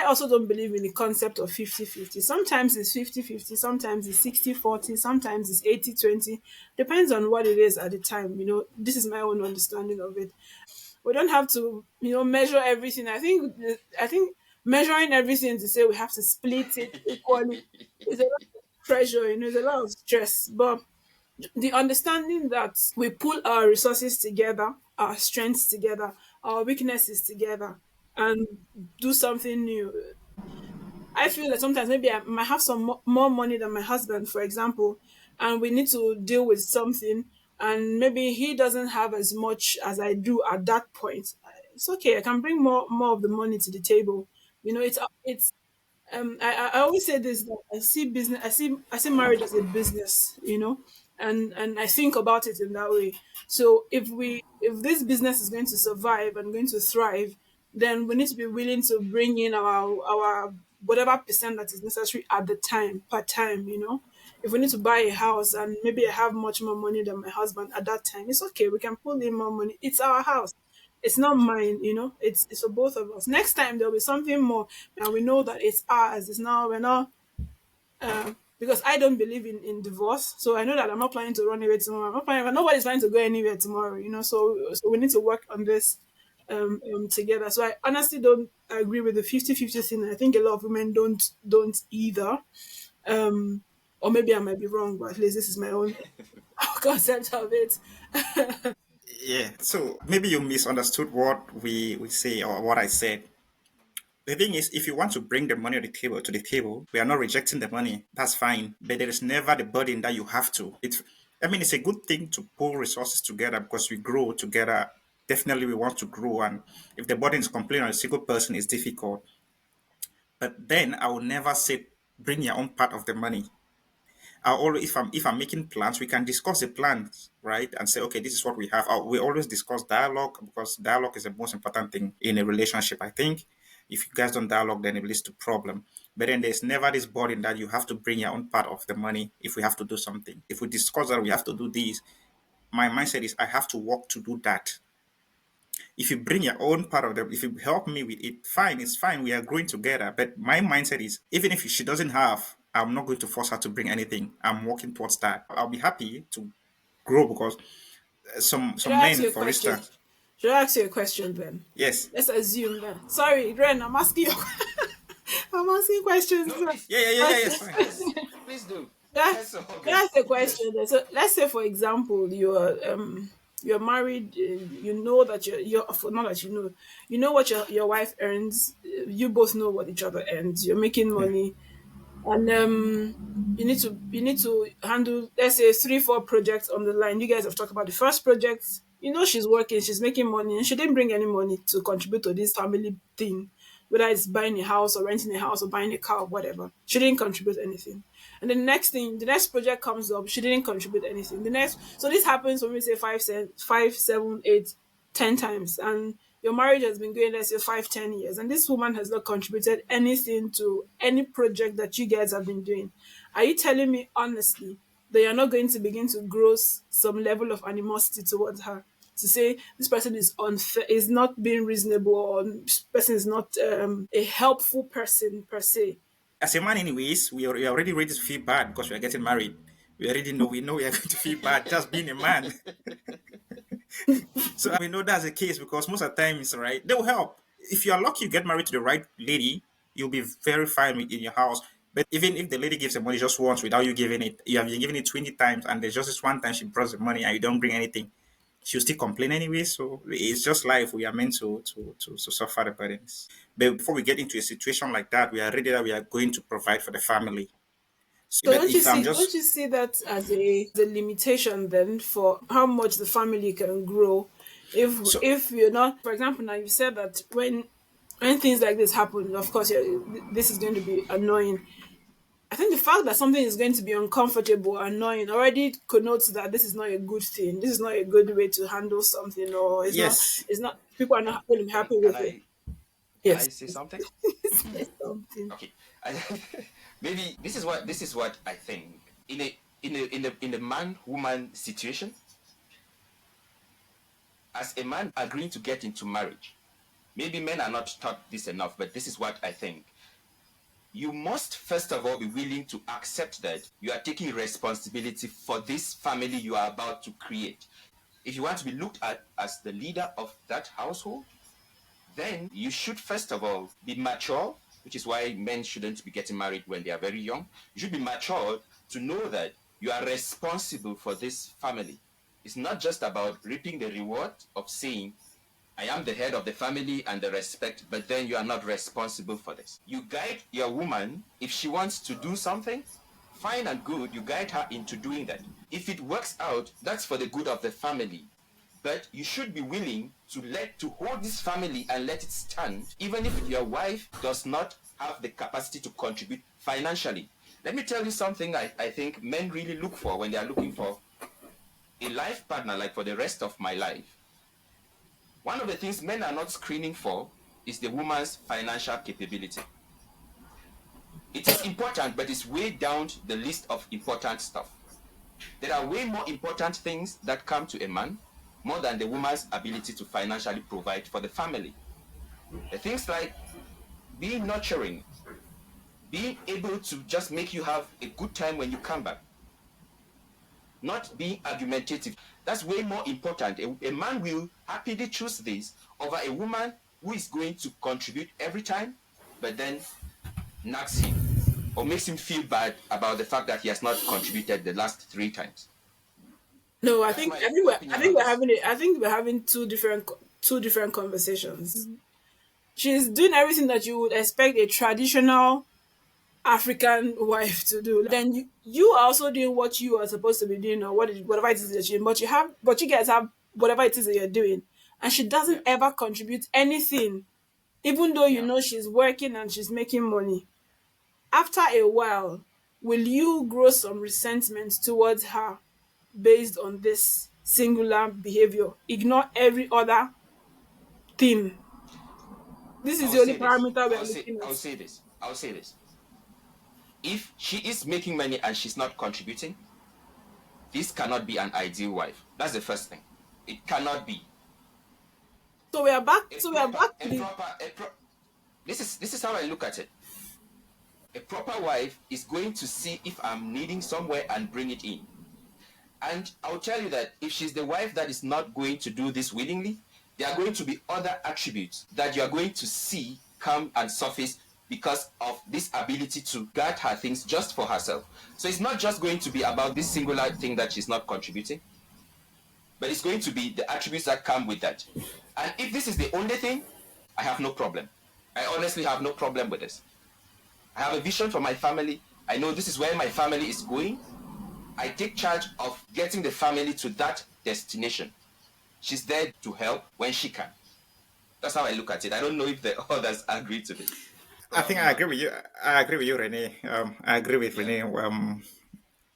also don't believe in the concept of 50-50. Sometimes it's 50-50, sometimes it's 60-40, sometimes it's 80-20. Depends on what it is at the time. This is my own understanding of it. We don't have to, measure everything. I think measuring everything to say we have to split it equally is a lot of pressure, it's a lot of stress. But the understanding that we pull our resources together, our strengths together, our weaknesses together, and do something new. I feel that sometimes maybe I might have some more money than my husband, for example, and we need to deal with something, and maybe he doesn't have as much as I do at that point. It's okay. I can bring more of the money to the table. It's I always say this, that I see business, I see marriage as a business, and I think about it in that way. So if this business is going to survive and going to thrive, then we need to be willing to bring in our whatever percent that is necessary at the time, per time. If we need to buy a house and maybe I have much more money than my husband at that time, it's okay. We can pull in more money. It's our house. It's not mine. It's for both of us. Next time there'll be something more, and we know that it's ours. It's now we're not because I don't believe in divorce. So I know that I'm not planning to run away tomorrow. I'm not planning. Nobody's planning to go anywhere tomorrow. So we need to work on this together. So I honestly don't agree with the 50-50 thing. I think a lot of women don't either. Or maybe I might be wrong, but at least this is my own concept of it. Yeah. So maybe you misunderstood what we say or what I said. The thing is, if you want to bring the money to the table, we are not rejecting the money. That's fine. But there is never the burden that you have to. It's a good thing to pull resources together because we grow together. Definitely, we want to grow. And if the burden is completely on a single person, it's difficult. But then I will never say bring your own part of the money. I always, if I'm making plans, we can discuss the plans, right? And say, okay, this is what we have. We always discuss dialogue because dialogue is the most important thing in a relationship. I think if you guys don't dialogue, then it leads to problem. But then there's never this burden that you have to bring your own part of the money if we have to do something. If we discuss that we have to do this, my mindset is I have to work to do that. If you bring your own part of them, if you help me with it, fine, it's fine. We are growing together. But my mindset is even if she doesn't have, I'm not going to force her to bring anything. I'm working towards that. I'll be happy to grow because Should some I ask men, you a for question? instance, Should I ask you a question then? yes, Let's assume that. Sorry, Ren, I'm asking you. I'm asking questions. No, please, yeah, yeah, yeah, yeah, it's Okay. fine. yes, please do. Yeah, That's all can good. I ask a Yes. question then? So let's say, for example, you're married. You know that not that you know what your wife earns. You both know what each other earns. You're making Yeah. money, and you need to handle, let's say, 3-4 projects on the line. You guys have talked about the first project. She's working, she's making money, and she didn't bring any money to contribute to this family thing, whether it's buying a house or renting a house or buying a car or whatever. She didn't contribute anything. And the next project comes up, she didn't contribute anything. So this happens when we say 5, 7, 8, 10 times, and your marriage has been going, let's say, 5, 10 years, and this woman has not contributed anything to any project that you guys have been doing. Are you telling me honestly that you're not going to begin to grow some level of animosity towards her, to say this person is unfair, is not being reasonable, or this person is not a helpful person per se? As a man, anyways, we are already ready to feel bad because we are getting married. We know we are going to feel bad just being a man. So we know that's the case because most of the times, right, they will help. If you are lucky, you get married to the right lady, you'll be very fine in your house. But even if the lady gives the money just once without you giving it, you have been giving it 20 times, and there's just this one time she brought the money and you don't bring anything, she'll still complain anyway. So it's just life. We are meant to suffer the burdens. But before we get into a situation like that, we are ready that we are going to provide for the family. So But don't you if I'm see don't just you see that as a limitation then for how much the family can grow? if so if you're not, for example, now you said that when things like this happen, of course, this is going to be annoying. I think the fact that something is going to be uncomfortable, annoying, already connotes that this is not a good thing. This is not a good way to handle something, or it's not. yes, It's not. People are not going to be Can, happy can with it. I can Yes. I say something? Say something. Okay. I, maybe this is what I think. In a man woman situation, as a man agreeing to get into marriage, maybe men are not taught this enough, but this is what I think. you must first of all be willing to accept that you are taking responsibility for this family you are about to create. If you want to be looked at as the leader of that household, then you should first of all be mature, which is why men shouldn't be getting married when they are very young. You should be mature to know that you are responsible for this family. It's not just about reaping the reward of saying, I am the head of the family and the respect, but then you are not responsible for this. You guide your woman. If she wants to do something, fine and good, you guide her into doing that. If it works out, that's for the good of the family. But you should be willing to hold this family and let it stand, even if your wife does not have the capacity to contribute financially. Let me tell you something I think men really look for when they are looking for a life partner, like for the rest of my life. One of the things men are not screening for is the woman's financial capability. It is important, but it's way down the list of important stuff. There are way more important things that come to a man more than the woman's ability to financially provide for the family. The things like being nurturing, being able to just make you have a good time when you come back, not being argumentative. That's way more important. A man will happily choose this over a woman who is going to contribute every time, but then nags him or makes him feel bad about the fact that he has not contributed the last 3 times. No, I That's think my I think we're I opinion think on we're this. having I think we're having two different conversations. She's doing everything that you would expect a traditional African wife to do. Then you are also doing what you are supposed to be doing, or whatever it is that you. But you guys have whatever it is that you're doing, and she Yeah, doesn't ever contribute anything, even though you yeah. know she's working and she's making money. After a while, will you grow some resentment towards her based on this singular behavior? Ignore every other thing. This I is will the only say this. parameter we I are will say. looking I at. will say this. I will say this. If she is making money and she's not contributing, this cannot be an ideal wife. That's the first thing. It cannot be So we are back. a So we are proper, back a to the. proper, a pro- This is how I look at it. A proper wife is going to see if I'm needing somewhere and bring it in. And I'll tell you that if she's the wife that is not going to do this willingly, there are going to be other attributes that you are going to see come and surface because of this ability to guard her things just for herself. So it's not just going to be about this singular thing that she's not contributing, but it's going to be the attributes that come with that. And if this is the only thing, I have no problem. I honestly have no problem with this. I have a vision for my family. I know this is where my family is going. I take charge of getting the family to that destination. She's there to help when she can. That's how I look at it. I don't know if the others agree to this. I think Probably I not. agree with you. I agree with you, Renee. I agree with Yeah. Renee.